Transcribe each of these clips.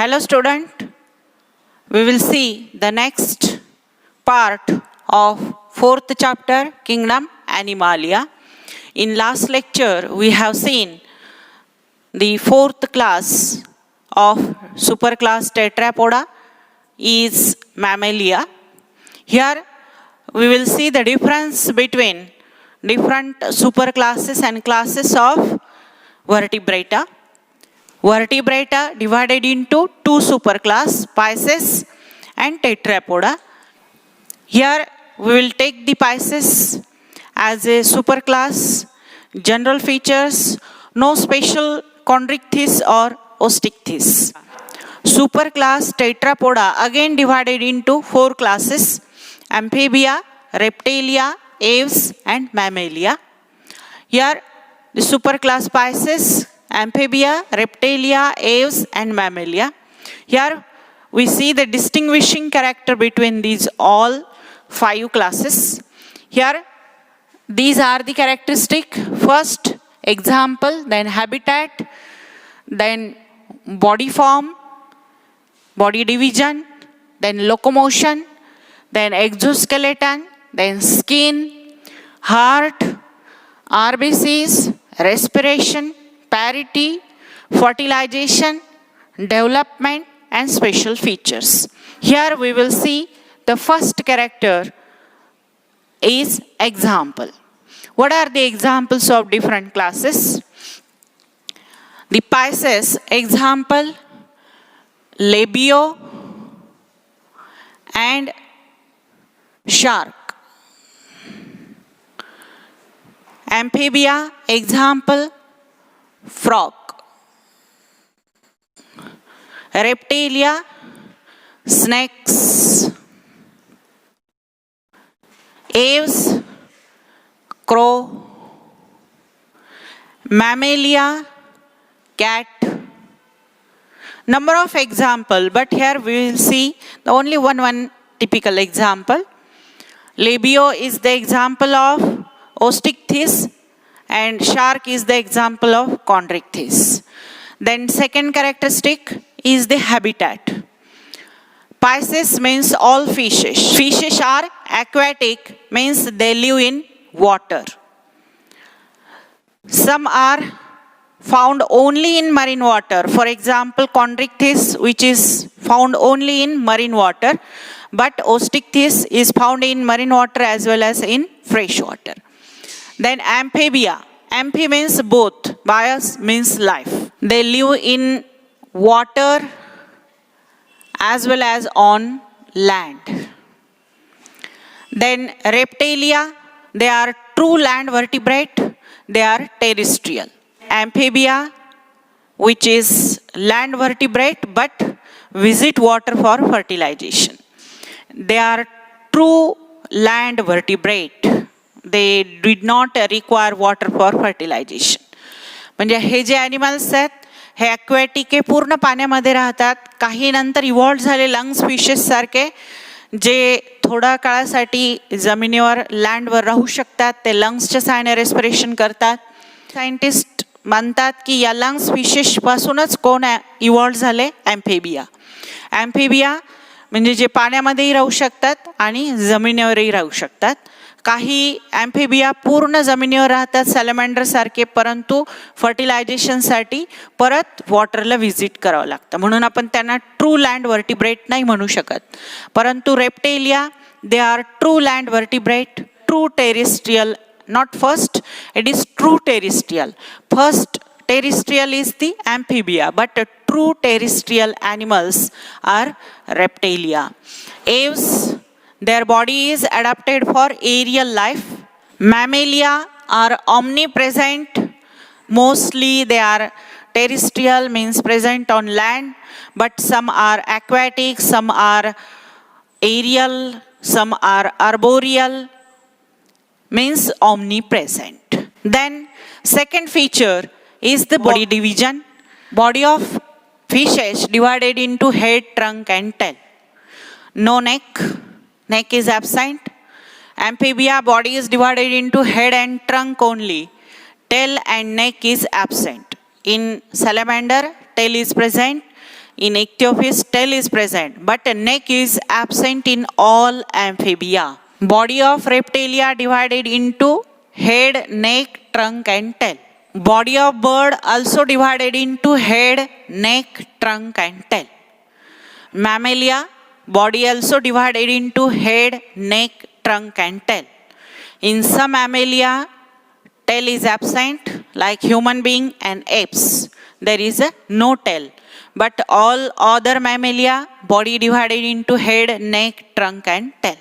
Hello student, we will see the next part of fourth chapter, Kingdom Animalia. In last lecture, we have seen the fourth class of superclass Tetrapoda is Mammalia. Here we will see the difference between different superclasses and classes of vertebrata. Vertebrata divided into two superclasses, Pisces and Tetrapoda. Here we will take the Pisces as a superclass, general features, no special chondrichthyes or osteichthyes. Superclass Tetrapoda again divided into four classes, Amphibia, Reptilia, Aves and Mammalia. Here the superclass Pisces, Amphibia, Reptilia, Aves and Mammalia. Here we see the distinguishing character between these all five classes. Here these are the characteristics. First example, then habitat, then body form, body division, then locomotion, then exoskeleton, then skin, heart, RBCs, respiration, parity, fertilization, development and special features. Here we will see the first character is example. What are the examples of different classes? The Pisces example, labio and shark. Amphibia example, frog. Reptilia, snakes. Aves, crow. Mammalia, cat. Number of example, but here we will see the only one typical example. Labio is the example of osteichthyes and shark is the example of chondrichthyes. Then second characteristic is the habitat. Pisces means all fishes. Fishes are aquatic, means they live in water. Some are found only in marine water. For example, chondrichthyes, which is found only in marine water, but osteichthyes is found in marine water as well as in fresh water. Then amphibia. Amphi means both. Bias means life. They live in water as well as on land. Then reptilia. They are true land vertebrate. They are terrestrial. Amphibia, which is land vertebrate but visit water for fertilization. They are true land vertebrate. They did not require water for fertilization. म्हणजे हे जे animals आहेत हे aquatic आहे, पूर्ण पाण्यामध्ये राहतात. काही नंतर evolve झाले lungs fishes सारखे जे थोड्या काळासाठी जमिनीवर लँडवर राहू शकतात. ते लंग्सच्या सहाय्याने रेस्पिरेशन करतात. सायंटिस्ट म्हणतात की या लंग्स फिशेसपासूनच कोण इव्हॉल्व झाले? ॲम्फिबिया. ॲम्फिबिया म्हणजे जे पाण्यामध्येही राहू शकतात आणि जमिनीवरही राहू शकतात. काही ॲम्फिबिया पूर्ण जमिनीवर राहतात सॅलमँडर सारखे, परंतु फर्टिलायझेशनसाठी परत वॉटरला व्हिजिट करावं लागतं, म्हणून आपण त्यांना ट्रू लँड वर्टिब्रेट नाही म्हणू शकत. परंतु Reptilia they are true land vertebrate, true terrestrial. Not first, it is true terrestrial. First terrestrial is the amphibia, but true terrestrial animals are reptilia. Aves, their body is adapted for aerial life. Mammalia are omnipresent. Mostly they are terrestrial, means present on land, but some are aquatic, some are aerial, some are arboreal, means omnipresent. Then second feature is the body division. Body of fishes divided into head, trunk and tail. No neck. Neck is absent. Amphibia body is divided into head and trunk only. Tail and neck is absent. In salamander, tail is present. In ichthyophis, tail is present, but neck is absent in all amphibia. Body of reptilia divided into head, neck, trunk and tail. Body of bird also divided into head, neck, trunk and tail. Mammalia, body also divided into head, neck, trunk and tail. In some mammalia, tail is absent like human being and apes. There is no tail. But all other mammalia, body divided into head, neck, trunk and tail.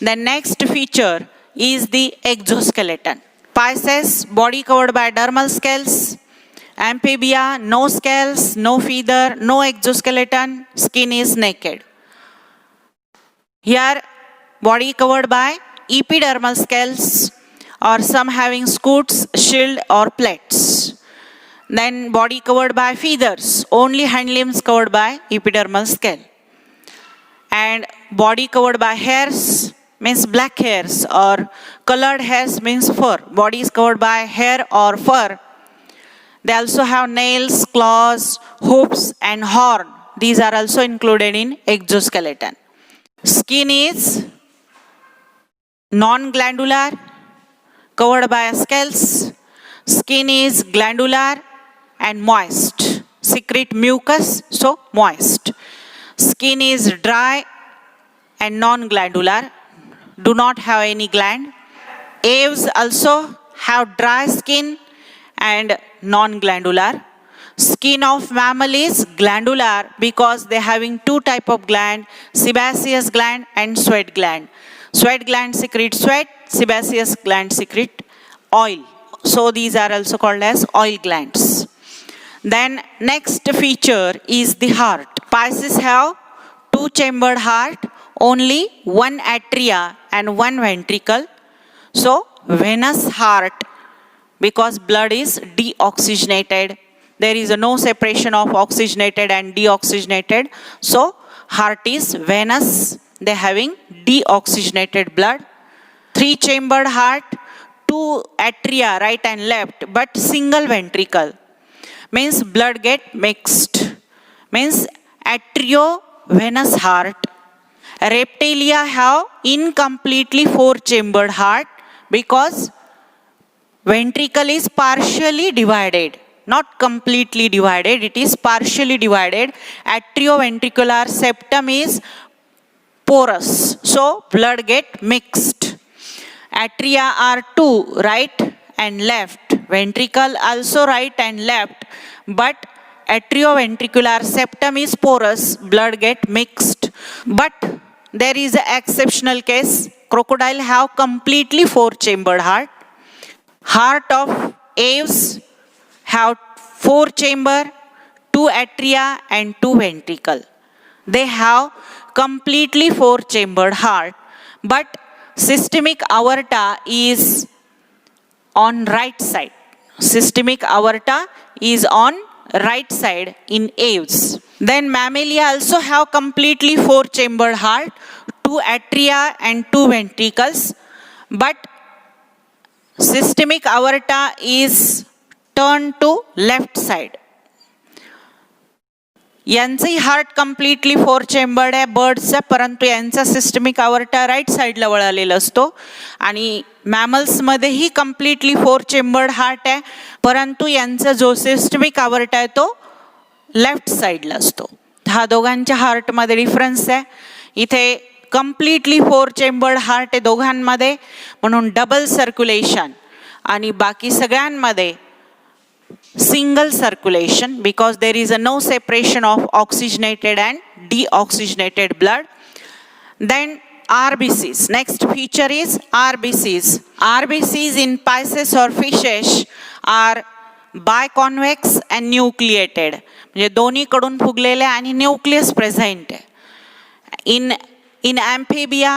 The next feature is the exoskeleton. Pisces, body covered by dermal scales. Amphibia, no scales, no feather, no exoskeleton, skin is naked. Here, body covered by epidermal scales or some having scutes, shield or plates. Then body covered by feathers, only hind limbs covered by epidermal scale. And body covered by hairs means black hairs, or colored hairs means fur. Body is covered by hair or fur. They also have nails, claws, hooves and horn. These are also included in exoskeleton. Skin is non-glandular, covered by scales. Skin is glandular and moist. Secrete mucus, so moist. Skin is dry and non-glandular, do not have any gland. Aves also have dry skin and non-glandular. Skin of mammal is glandular because they are having two type of gland, sebaceous gland and sweat gland. Sweat gland secrete sweat, sebaceous gland secrete oil. So these are also called as oil glands. Then next feature is the heart. Pisces have two-chambered heart, only one atria and one ventricle. So venous heart, because blood is deoxygenated. There is no separation of oxygenated and deoxygenated. So heart is venous. They are having deoxygenated blood. Three-chambered heart, two atria, right and left, but single ventricle. Means blood get mixed. Means atriovenous heart. Reptilia have incompletely four-chambered heart because ventricle is partially divided, not completely divided, it is partially divided. Atrioventricular septum is porous, so blood get mixed. Atria are two, right and left. Ventricle also right and left, but atrioventricular septum is porous, blood get mixed. But there is an exceptional case. Crocodile have completely four-chambered heart. Heart of aves have four chamber, two atria and two ventricle. They have completely four-chambered heart, but systemic aorta is on right side. Systemic aorta is on right side in aves. Then mammalia also have completely four-chambered heart, two atria and two ventricles, but systemic aorta is turned to left side. यांचंही heart completely four chambered आहे बर्ड्सचा, परंतु यांचा systemic अवर्टा right साईडला वळालेला असतो. आणि मॅमल्समध्येही completely four chambered heart आहे, परंतु यांचा जो सिस्टमिक अवर्टा आहे तो लेफ्ट साईडला असतो. हा दोघांच्या हार्टमध्ये डिफरन्स आहे. इथे कम्प्लिटली फोर चेंबर्ड हार्ट आहे दोघांमध्ये, म्हणून डबल सर्क्युलेशन. आणि बाकी सगळ्यांमध्ये single circulation because there is no separation of oxygenated and deoxygenated blood. Then RBCs. Next feature is RBCs. RBCs in Pisces or fishes are biconvex and nucleated. म्हणजे दोन्ही कडून फुगलेले आणि न्यूक्लियस प्रेझेंट आहे. In amphibia,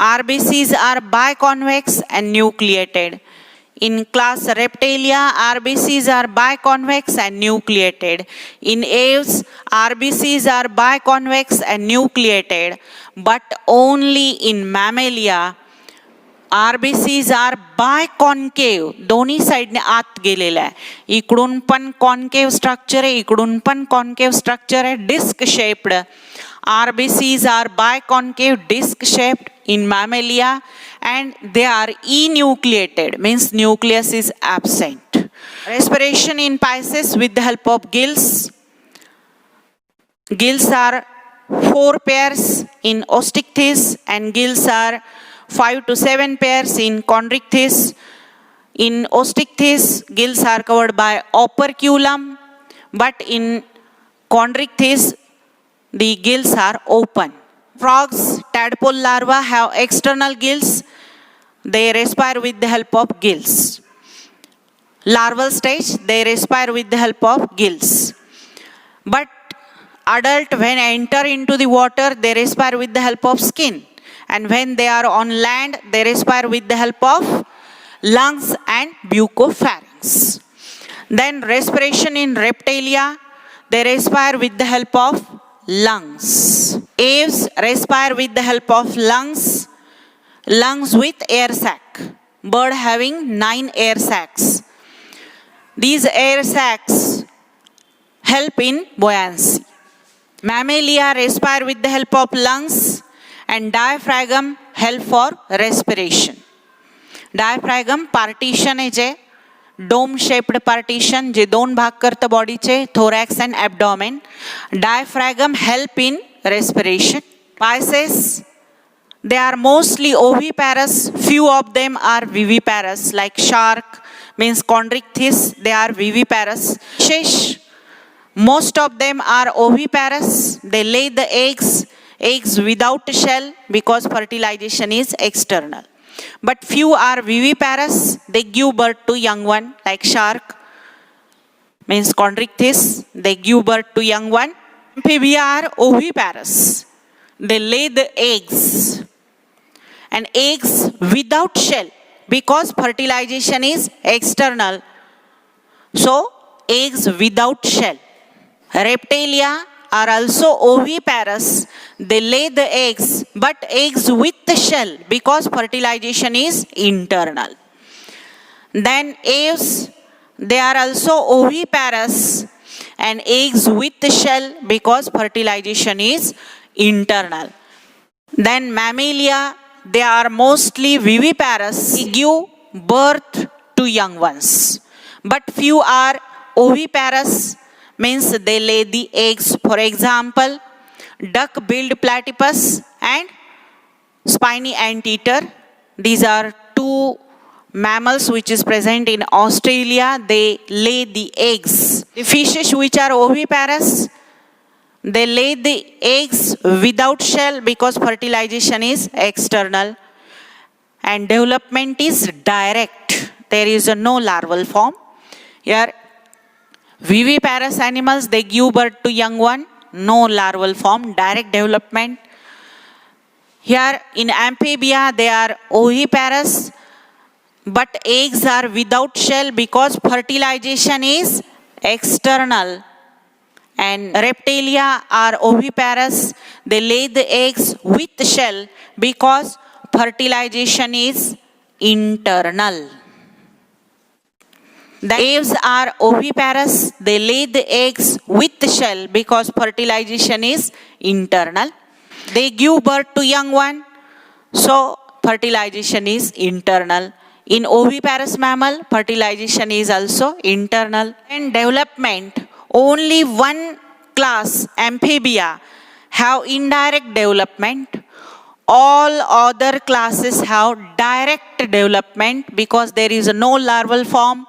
RBCs are biconvex and nucleated. In class Reptilia, RBCs are biconvex and nucleated. In aves, RBCs are biconvex and nucleated. But only in Mammalia, RBCs are biconcave, दोन्ही साइडने आत गेलेला आहे. इकडून पण concave structure आहे, इकडून पण concave structure आहे, disc shaped. RBCs are biconcave disc shaped in mammalia and they are enucleated, means nucleus is absent. Respiration in Pisces with the help of gills. Gills are 4 pairs in Osteichthyes and gills are 5 to 7 pairs in Chondrichthyes. In Osteichthyes, gills are covered by operculum, but in Chondrichthyes, the gills are open. Frogs, tadpole larvae have external gills. They respire with the help of gills. Larval stage, they respire with the help of gills. But adult, when enter into the water, they respire with the help of skin. And when they are on land, they respire with the help of lungs and bucopharynx. Then respiration in reptilia, they respire with the help of lungs. Aves respire with the help of lungs. Lungs with air sac. Bird having 9 air sacs. These air sacs help in buoyancy. Mammalia respire with the help of lungs and diaphragm help for respiration. Diaphragm partition आहे जे dome shaped partition जे 2 भाग करतं बॉडीचे, thorax and abdomen. Diaphragm help in respiration. Pisces, they are mostly oviparous. Few of them are viviparous, like shark, means Chondrichthyes, they are viviparous. Fish, most of them are oviparous. They lay the eggs without shell because fertilization is external. But few are viviparous. They give birth to young one, like shark, means Chondrichthyes, they give birth to young one. Amphibia are oviparous. They lay the eggs. And eggs without shell because fertilization is external. So, eggs without shell. Reptilia are also oviparous. They lay the eggs, but eggs with the shell because fertilization is internal. Then aves, they are also oviparous and eggs with the shell because fertilization is internal. Then mammalia, they are mostly viviparous. They give birth to young ones. But few are oviparous, means they lay the eggs. For example, duck-billed platypus and spiny anteater. These are 2 mammals which is present in Australia. They lay the eggs. The fishes which are oviparous, they lay the eggs without shell because fertilization is external. And development is direct. There is no larval form. Here, viviparous animals, they give birth to young one, no larval form, direct development. Here in amphibia, they are oviparous, but eggs are without shell because fertilization is external. And reptilia are oviparous, they lay the eggs with shell because fertilization is internal. The aves are oviparous, they lay the eggs with the shell because fertilization is internal. They give birth to young one, so fertilization is internal. In oviparous mammal, fertilization is also internal. And development, only one class, amphibia, have indirect development. All other classes have direct development because there is no larval form.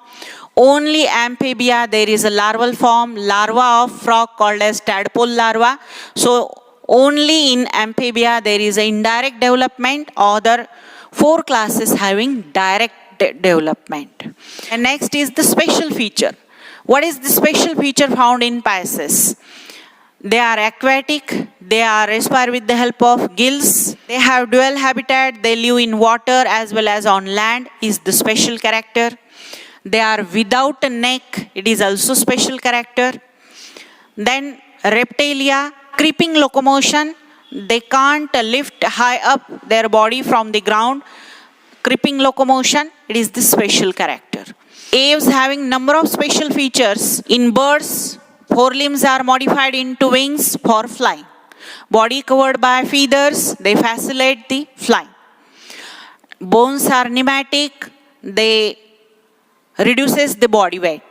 Only amphibia, there is a larval form, larva of frog called as tadpole larva. So only in amphibia there is an indirect development, other 4 classes having direct development. And next is the special feature. What is the special feature found in Pisces? They are aquatic, they are respire with the help of gills, they have dual habitat, they live in water as well as on land is the special character. They are without a neck, it is also special character. Then reptilia, creeping locomotion, they can't lift high up their body from the ground. creeping locomotion, it is the special character. Aves having number of special features. In birds, forelimbs are modified into wings for flying. Body covered by feathers, they facilitate the flying. Bones are pneumatic, they reduces the body weight.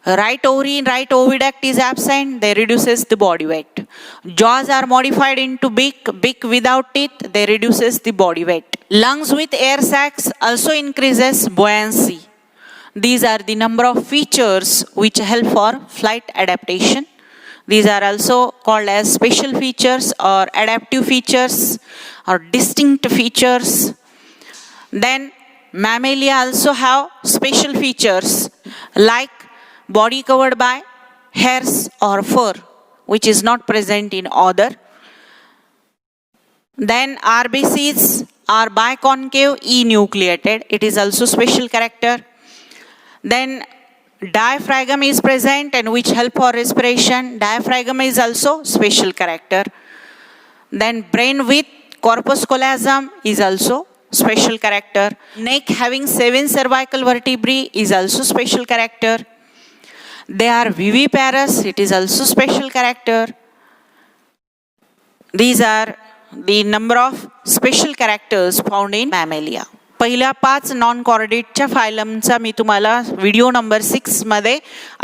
Right ovary, right oviduct is absent, they reduces the body weight. Jaws are modified into beak without teeth, they reduces the body weight. Lungs with air sacs also increases buoyancy. These are the number of features which help for flight adaptation. These are also called as special features or adaptive features or distinct features. Then mammalia also have special features like body covered by hairs or fur, which is not present in other. Then RBCs are biconcave enucleated. It is also special character. Then diaphragm is present and which help for respiration. Diaphragm is also special character. Then brain with corpus callosum is also special character. Neck having 7 cervical vertebrae is also special character. They are viviparous, it is also special character. These are the number of special characters found in mammalia. पहिल्या 5 non कॉर्डेटच्या फायलमचा मी तुम्हाला video number 6 मध्ये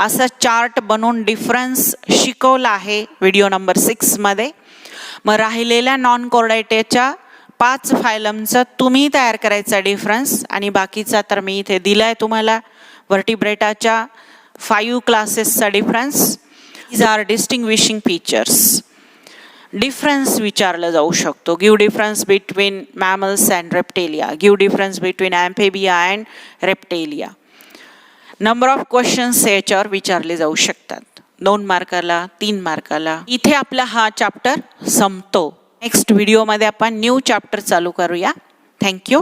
असा chart बनवून difference शिकवला आहे video number 6 मध्ये. मग राहिलेल्या नॉन कॉर्डेटच्या 5 फायलमचा तुम्ही तयार करायचा डिफरन्स आणि बाकीचा तर मी इथे दिलाय तुम्हाला व्हर्टिब्रेटाच्या 5 क्लासेसचा difference. These are distinguishing features. Difference विचारला जाऊ शकतो. Give difference between mammals and reptilia, give difference between amphibia and reptilia. Number of questions याच्यावर विचारले जाऊ शकतात. 2 मार्काला 3 मार्काला. इथे आपला हा चॅप्टर संपतो. नेक्स्ट व्हिडिओमध्ये आपण न्यू चॅप्टर चालू करूया. थँक्यू.